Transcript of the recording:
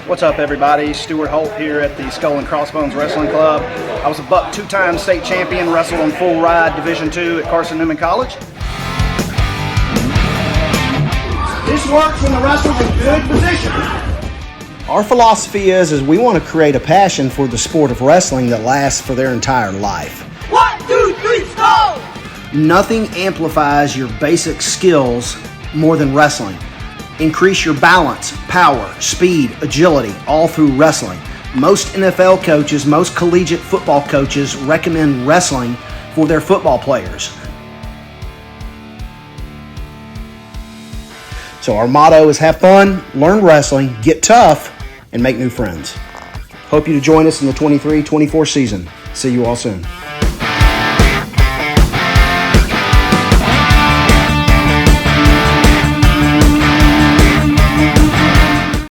What's up, everybody? Stuart Holt here at the Skull and Crossbones Wrestling Club. I was a Buck two-time state champion, wrestled on Full Ride Division II at Carson Newman College. This works when the wrestler's in good position. Our philosophy is we want to create a passion for the sport of wrestling that lasts for their entire life. 1, 2, 3, go! Nothing amplifies your basic skills more than wrestling. Increase your balance, power, speed, agility, all through wrestling. Most NFL coaches, most collegiate football coaches recommend wrestling for their football players. So our motto is have fun, learn wrestling, get tough, and make new friends. Hope you to join us in the 23-24 season. See you all soon.